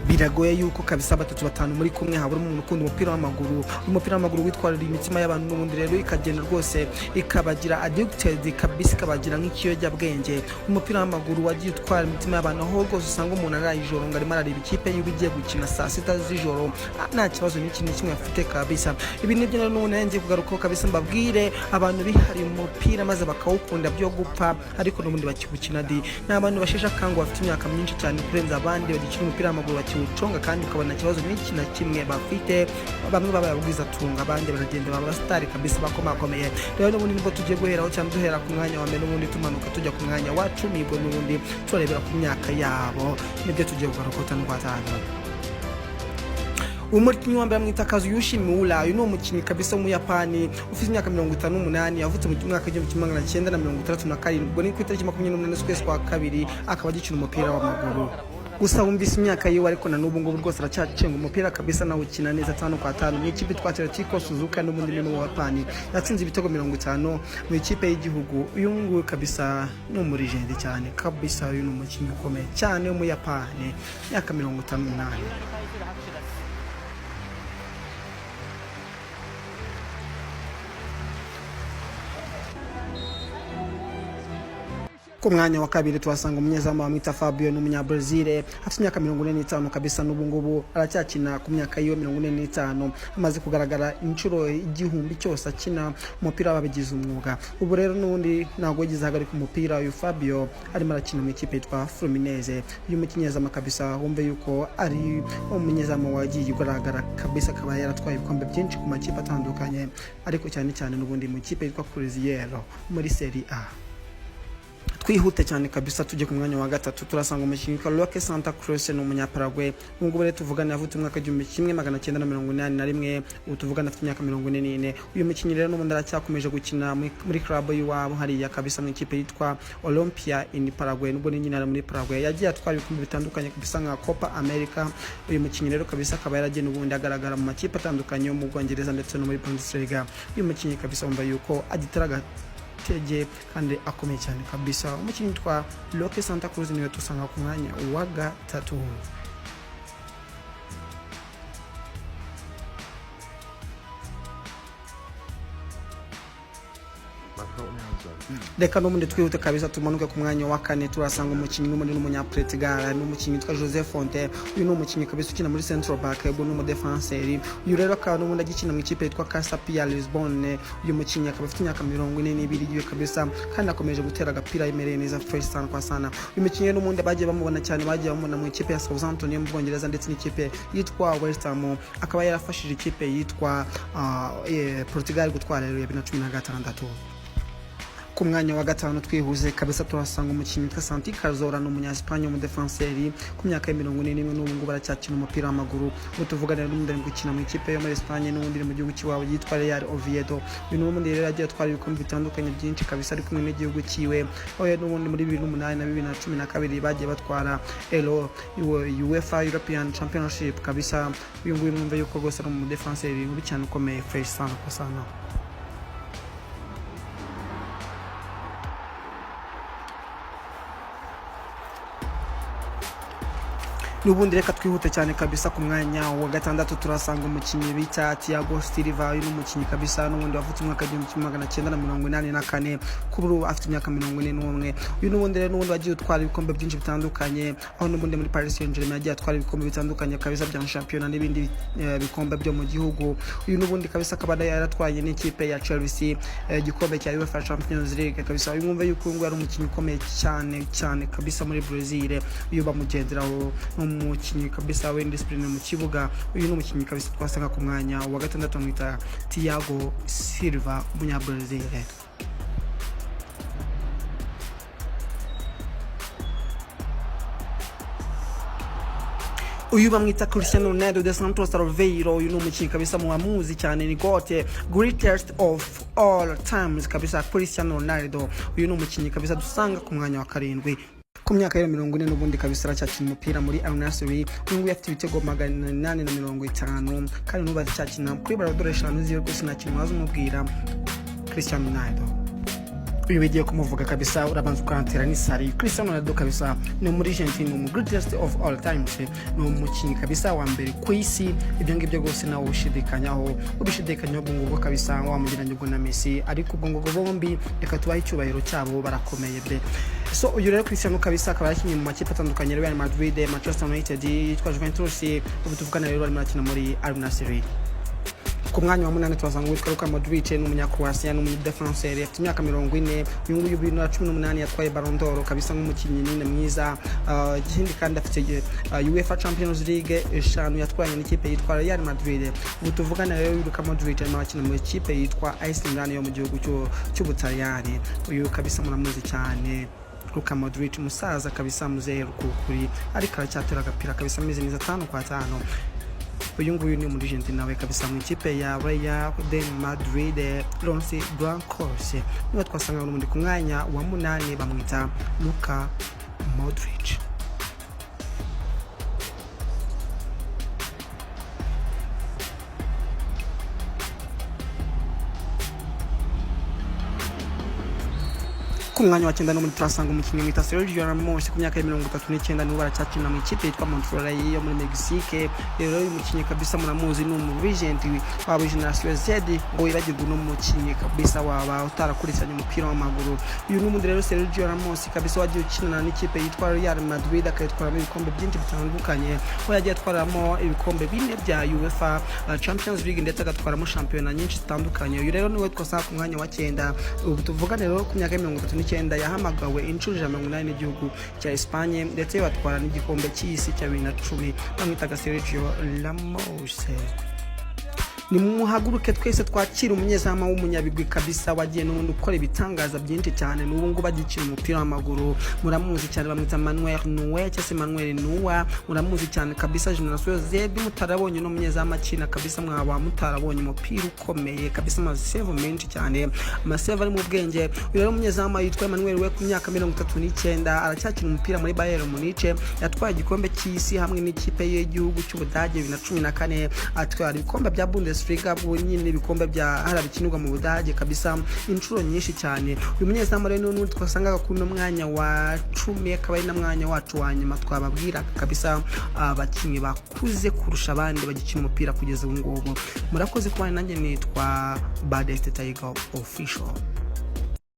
biragoye yuko kabisa batatu batanu muri kumwe habura umuntu ukunda umupira w'amaguru witwarira imitima y'abantu n'ubundi rero ikagenda rwose ikabagira addicted kabisa, ikabagira nk'ikiyojyabwenge. Umupira w'amaguru wagiye utwara imitima y'abantu, aho rwose usanga umuntu araye ijoro ngo arimo arareba ikipe yiwe igiye gukina saa 6 z'ijoro nta kibazo n'ikintu kimwe afite kabisa. Ibi nibyo rero n'ubundi ngiye kugarukaho kabisa, mbabwire abantu bihariye umupira maze bakawukunda byo gupfa ariko n'ubundi bakiwukina di. Ni abantu basheshe akangu bafite imyaka myinshi cyane kurenza abandi bagikina umupira w'amaguru bakiwuconga kandi ukabona ikibazo n'iki na kimwe bafite. Bamwe baba babwiza tunga, abandi baragenda baba star kabisa bakomakomeye. Rero n'ubundi nibwo tugiye guheraho cyane, duhera ku mwanya wa mbere n'ubundi tumanuka tujya ku mwanya wa 10, nibwo n'ubundi turebera ku myaka yabo nibyo tugiye kugarukaho cyane kwa tano. Umukinnyi wa mbere mwita Kazuyoshi Miura, uyu ni umukinnyi kabisa w'Umuyapani ufite imyaka 58, yavutse mu mwaka wa 1937, ubwo ni ku itariki 28 z'ukwezi kwa kabiri, akaba agikina umupira w'amaguru. Gusa wumvise imyaka yiwe ariko na n'ubu ngubu rwose aracyacenga umupira kabisa, nawe ukina neza 5-5 mu ikipe twatera Tiko Suzuka n'ubundi ni mu Bapani. Yatsinze ibitego 50 mu ikipe y'igihugu. Uyu nguyu kabisa ni umurijende cyane kabisa, uyu ni umukinnyi ukomeye cyane w'Umuyapani, imyaka 58. Ku mwanya wa kabiri tuhasanga umunyezamu wamwita Fabio n'umunyabrazil, afite imyaka 45 kabisa, n'ubu ngubu aracyakina ku myaka yiwe 45, amaze kugaragara inshuro igihumbi cyose akina umupira wabigize umwuga. Ubu rero n'undi ntago yagize hagarika umupira. Uyu Fabio arimo arakina mu ikipe yitwa Fluminense. Uyu mukinyezamu kabisa wumve yuko ari umunyezamu wagiye ugaragara kabisa, akaba yaratwaye ibikombe byinshi ku makipe atandukanye, ariko cyane cyane n'ubundi mu ikipe yitwa Cruzeiro muri Serie A. Twihute cyane kabisa tujye ku mwanya wa gatatu, turasanga umukinnyi Roque Santa Cruz n'umunyaparaguay. Nubwo rero tuvugana yavutse mu mwaka wa 1981, utuvugana afite imyaka 44. Uyu mukinnyi rero n'ubundi aracyakomeje gukina muri club y'iwabo hariya kabisa mu ikipe yitwa Olimpia in Paraguay, nubwo ni nyina muri Paraguay. Yagiye atwara ibikombe bitandukanye kabisa nka Copa America. Uyu mukinnyi rero kabisa akaba yaragenda ubundi agaragara mu makipe atandukanye yo mu Bwongereza ndetse no muri Bundesliga. Uyu mukinnyi kabisa wumva yuko agiteraga tege kandi akomeye cyane kabisa. Umukinnyi witwa Roque Santa Cruz niwe tusanga ku mwanya wa gatatu. Reka n'ubundi twihute kabisa tumanuke ku mwanya wa 4, turasanga umukinnyi n'umuntu n'umunyaportugal, n'umukinnyi witwa José Fonte. Uyu ni umukinnyi kabisa ukina muri central back, ubwo ni umudefenseur. Uyu rero akaba n'ubundi agikina mu ikipe yitwa Casa Pia Lisbon. Uyu mukinnyi akaba afite imyaka 42 kabisa kandi akomeje gutera agapira yemereye neza fresh sana kwa sana. Uyu mukinnyi n'ubundi bagiye bamubona cyane, bagiye bamubona mu ikipe ya Southampton yo mu Bwongereza ndetse n'ikipe yitwa West Ham, akaba yarafashije ikipe yitwa Portugal gutwara rero ya 2016. Ku mwanya wa gatanu twihuze kabisa turasanga umukinnyi witwa Santi Cazorla n'umunya-Espagne mu defenseur ku myaka ya 41, n'ubu ngubu aracyakina umupira w'amaguru. Utuvugana n'undi ari gukina mu ikipe yo muri Espagne n'undi mu gihugu cy'iwabo yitwa Real Oviedo. Uyu n'ubundi rero yagiye atwara ibikombe bitandukanye byinshi kabisa ari kumwe n'igihugu cyiwe. Oya n'ubundi muri 2008 na 2012 bagiye batwara UEFA European Championship kabisa. Uyu nguyu mwumve yuko rwose ari mu defenseur uri cyane ukomeye fresh sana kwa sana. Nubundi reka twihute cyane kabisa ku mwanya wa gatandatu turasanga umukinnyi bita Thiago Silva. Uyu umukinnyi kabisa n'ubundi wavutse mu mwaka wa 1984, kuri ubu afite imyaka 41. Uyu n'ubundi rero n'ubundi wagiye utwara ibikombe byinshi bitandukanye, aho n'ubundi muri Paris Saint-Germain yagiye atwara ibikombe bitandukanye kabisa bya championnat n'ibindi bikombe byo mu gihugu. Uyu n'ubundi kabisa akaba yaratwaye n'ikipe ya Chelsea igikombe cya UEFA Champions League kabisa. Uyu mwumve yuko ari umukinnyi ukomeye cyane kabisa muri Brazil. Uyu bamugenderaho umukinnyi kabisa w'indiscipline mu kibuga. Uyu ni umukinnyi kabisa twasanga ku mwanya wa gatandatu mwita Thiago Silva umunyabrazil. Uyu bamwita Cristiano Ronaldo dos Santos Aveiro. Uyu ni umukinnyi kabisa muamuzi cyane, ni gote greatest of all times kabisa Cristiano Ronaldo. Uyu ni umukinnyi kabisa dusanga ku mwanya wa 7 ku myaka ya 40 n'ubundi kabisa aracyakina umupira muri Al Nassr. Uyu nguyu afite ibitego 850 kandi n'ubu aracyakina kuri Ballon d'Or 5 ziyo gusa nakina umubwira Cristiano Ronaldo. uyu bigiye kumuvuga kabisa urabanza ukantera n'isari. Cristiano Ronaldo kabisa ni muri Argentina mu greatest of all times, ni umukinnyi kabisa wa mbere ku isi. Ibyo ngibyo gose nawe ubishidikanyaho ubwo kabisa wamugiranye ubwo na Messi, ariko ubwo bombi reka tubahe icyubahiro cyabo, barakomeye be. So uyu rero Cristiano kabisa akaba yakinnye mu makipe atandukanye, Real Madrid, Manchester United, yitwa Juventus, ubu tuvugana rero arimo arakina muri Al Nassr. Ku mwanya wa 8 twazanga witwa Luka Modric, ni umunyakroatia n'umudefanseri, afite imyaka 40. Uyu nguyu 2018 yatwaye Ballon d'Or kabisa nk'umukinnyi nyine mwiza. Ikindi kandi afite UEFA Champions League 5 yatwaye n'ikipe yitwa Real Madrid. Ubu tuvugana rero Luka Modric arimo akina mu ikipe yitwa AC Milan yo mu gihugu cy'Ubutaliyani. Uyu kabisa muramuzi cyane Luka Modric, musaza kabisa muzehe rukukuri, ariko aracyatera agapira kabisa ameze neza 5-5. Uyu nguyu ni muri Argentina nawe kabisa mu ikipe ya Real de Madrid, Los Blancos. Niwe twasanga n'undi ku mwanya wa 8 bamwita Luka Modric. Ku mwanya wa 9 no muri turasanga umukinnyi mwita Sergio Ramos ku myaka ya 39, niwe baracyakina mu ikipe yitwa Monterrey yo muri Mexique. Rero uyu mukinnyi kabisa muramuzi, ni umurigent wa Generation Z, ngo yibagirwa no mukinnyi kabisa waba utarakurikiranye umupira w'amaguru. Uyu n'umundi rero Sergio Ramos kabisa wagiye ukinana n'ikipe yitwa Real Madrid, akayitwaramo ibikombe byinshi bitandukanye, aho yagiye atwaramo ibikombe 4 bya UEFA Champions League ndetse agatwaramo shampiyona nyinshi zitandukanye. Uyu rero niwe twasanga ku mwanya wa 9. Ubu tuvugana rero ku myaka ya 39 yahamagawe inshuro 180 n'igihugu cya Espagne, ndetse batwara n'igikombe cy'isi cya 2010, bamwitaga Sergio Ramos. Ni muhaguruke twese twakira umunyezama w'umunyabigwi kabisa wagiye n'ubundi ukora ibitangaza byinshi cyane, n'ubu ngo bagikina umupira w'amaguru. Muramuzi cyane bamwita Manuel Neuer cyangwa se Manuel Neuer, muramuzi cyane kabisa Generation Z. Mutarabonye no munyezama akina kabisa, mwaba mutarabonye umupira ukomeye kabisa, amasave menshi cyane, amasave ari mu bwenge. Uyu rero umunyezama yitwa Manuel Neuer ku myaka 39, aracyakina umupira muri Bayern Munich, yatwaye igikombe cy'isi hamwe n'ikipe y'igihugu cy'Ubudage 2014, atwara ibikombe bya Bundesliga nyine ibikombe bya harabikinirwa mu Budage kabisa inshuro nyinshi cyane. Uyu munyezamu rero n'undi twasangaga ku mwanya wa 10, akaba ari na mwanya wacu wa nyuma twababwira kabisa abakinnyi bakuze kurusha abandi bagikina umupira kugeza ubu ngubu. Murakoze kuba nanjye nitwa Baddest Tiger Official.